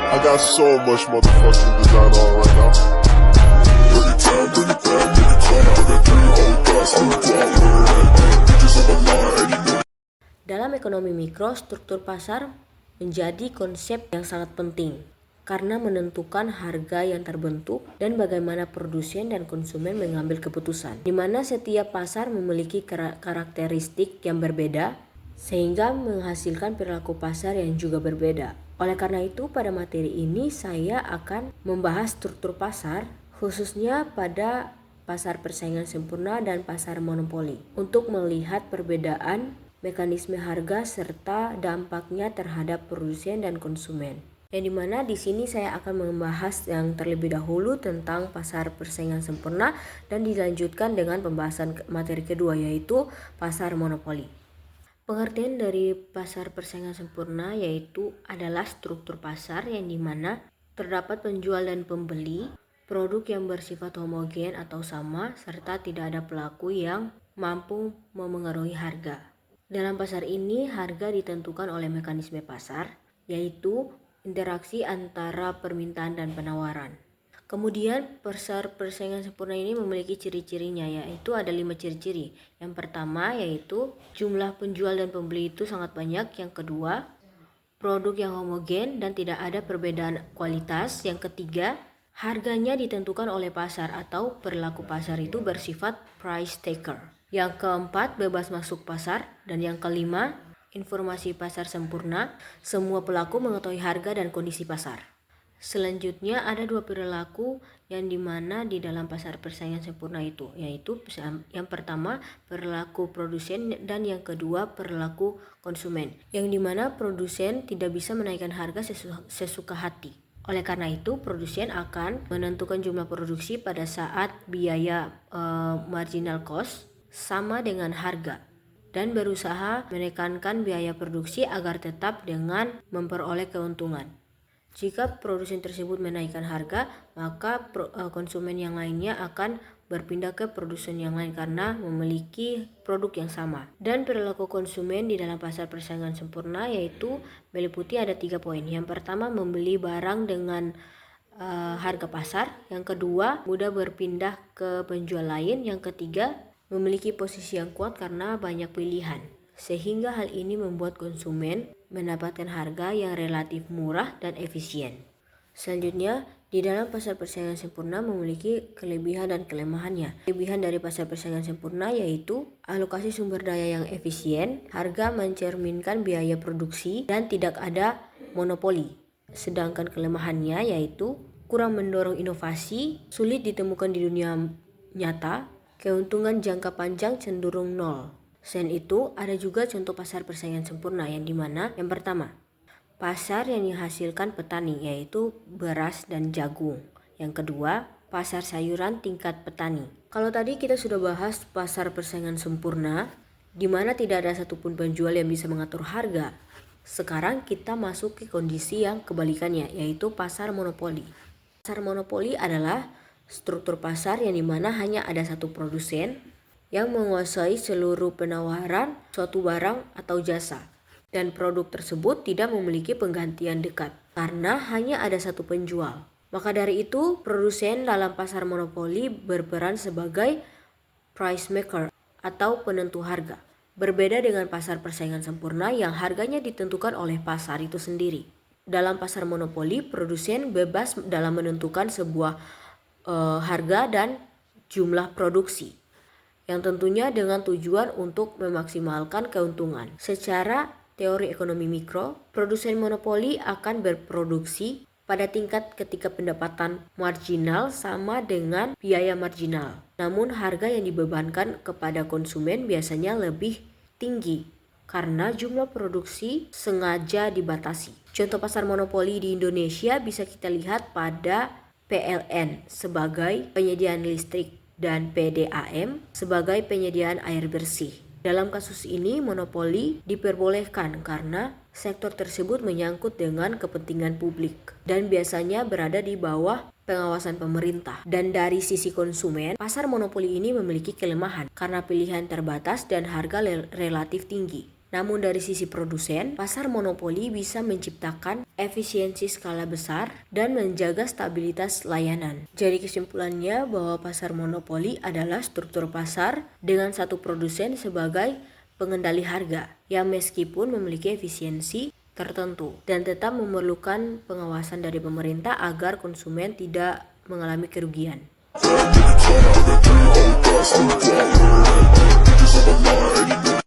I got so much motherfucking design on right now. Bring it down, bring it back, make it clap. I got 3 old thoughts, I'm the guap, bitches on my line, and you know. Dalam ekonomi mikro, struktur pasar menjadi konsep yang sangat penting karena menentukan harga yang terbentuk dan bagaimana produsen dan konsumen mengambil keputusan, di mana setiap pasar memiliki karakteristik yang berbeda sehingga menghasilkan perilaku pasar yang juga berbeda. Oleh karena itu, pada materi ini saya akan membahas struktur pasar khususnya pada pasar persaingan sempurna dan pasar monopoli untuk melihat perbedaan mekanisme harga serta dampaknya terhadap produsen dan konsumen. Yang dimana di sini saya akan membahas yang terlebih dahulu tentang pasar persaingan sempurna dan dilanjutkan dengan pembahasan materi kedua yaitu pasar monopoli. Pengertian dari pasar persaingan sempurna yaitu adalah struktur pasar yang dimana terdapat penjual dan pembeli, produk yang bersifat homogen atau sama, serta tidak ada pelaku yang mampu memengaruhi harga. Dalam pasar ini, harga ditentukan oleh mekanisme pasar, yaitu interaksi antara permintaan dan penawaran. Kemudian, pasar persaingan sempurna ini memiliki ciri-cirinya, yaitu ada 5 ciri-ciri. Yang pertama yaitu jumlah penjual dan pembeli itu sangat banyak. Yang kedua, produk yang homogen dan tidak ada perbedaan kualitas. Yang ketiga, harganya ditentukan oleh pasar atau perilaku pasar itu bersifat price taker. Yang keempat, bebas masuk pasar. Dan yang kelima, informasi pasar sempurna. Semua pelaku mengetahui harga dan kondisi pasar. Selanjutnya ada 2 perilaku yang dimana di dalam pasar persaingan sempurna itu, yaitu yang pertama perilaku produsen dan yang kedua perilaku konsumen, yang dimana produsen tidak bisa menaikkan harga sesuka hati. Oleh karena itu, produsen akan menentukan jumlah produksi pada saat biaya marginal cost sama dengan harga dan berusaha menekankan biaya produksi agar tetap dengan memperoleh keuntungan. Jika produsen tersebut menaikkan harga, maka konsumen yang lainnya akan berpindah ke produsen yang lain karena memiliki produk yang sama. Dan perilaku konsumen di dalam pasar persaingan sempurna yaitu meliputi ada 3 poin. Yang pertama, membeli barang dengan harga pasar. Yang kedua, mudah berpindah ke penjual lain. Yang ketiga, memiliki posisi yang kuat karena banyak pilihan. Sehingga hal ini membuat konsumen mendapatkan harga yang relatif murah dan efisien. Selanjutnya, di dalam pasar persaingan sempurna memiliki kelebihan dan kelemahannya. Kelebihan dari pasar persaingan sempurna yaitu alokasi sumber daya yang efisien, harga mencerminkan biaya produksi, dan tidak ada monopoli. Sedangkan kelemahannya yaitu kurang mendorong inovasi, sulit ditemukan di dunia nyata, keuntungan jangka panjang cenderung nol. Selain itu, ada juga contoh pasar persaingan sempurna yang dimana yang pertama, pasar yang dihasilkan petani yaitu beras dan jagung. Yang kedua, pasar sayuran tingkat petani. Kalau tadi kita sudah bahas pasar persaingan sempurna, di mana tidak ada satupun penjual yang bisa mengatur harga. Sekarang kita masuk ke kondisi yang kebalikannya, yaitu pasar monopoli. Pasar monopoli adalah struktur pasar yang dimana hanya ada satu produsen yang menguasai seluruh penawaran suatu barang atau jasa, dan produk tersebut tidak memiliki penggantian dekat karena hanya ada satu penjual. Maka dari itu, produsen dalam pasar monopoli berperan sebagai price maker atau penentu harga. Berbeda dengan pasar persaingan sempurna yang harganya ditentukan oleh pasar itu sendiri. Dalam pasar monopoli, produsen bebas dalam menentukan sebuah harga dan jumlah produksi, yang tentunya dengan tujuan untuk memaksimalkan keuntungan. Secara teori ekonomi mikro, produsen monopoli akan berproduksi pada tingkat ketika pendapatan marginal sama dengan biaya marginal. Namun harga yang dibebankan kepada konsumen biasanya lebih tinggi karena jumlah produksi sengaja dibatasi. Contoh pasar monopoli di Indonesia bisa kita lihat pada PLN sebagai penyediaan listrik dan PDAM sebagai penyediaan air bersih. Dalam kasus ini, monopoli diperbolehkan karena sektor tersebut menyangkut dengan kepentingan publik dan biasanya berada di bawah pengawasan pemerintah. Dan dari sisi konsumen, pasar monopoli ini memiliki kelemahan karena pilihan terbatas dan harga relatif tinggi. Namun dari sisi produsen, pasar monopoli bisa menciptakan efisiensi skala besar dan menjaga stabilitas layanan. Jadi kesimpulannya bahwa pasar monopoli adalah struktur pasar dengan satu produsen sebagai pengendali harga yang meskipun memiliki efisiensi tertentu dan tetap memerlukan pengawasan dari pemerintah agar konsumen tidak mengalami kerugian. Bad nigga, turn out that 3 old thoughts, I'm a block, bitches up a line, 80 million.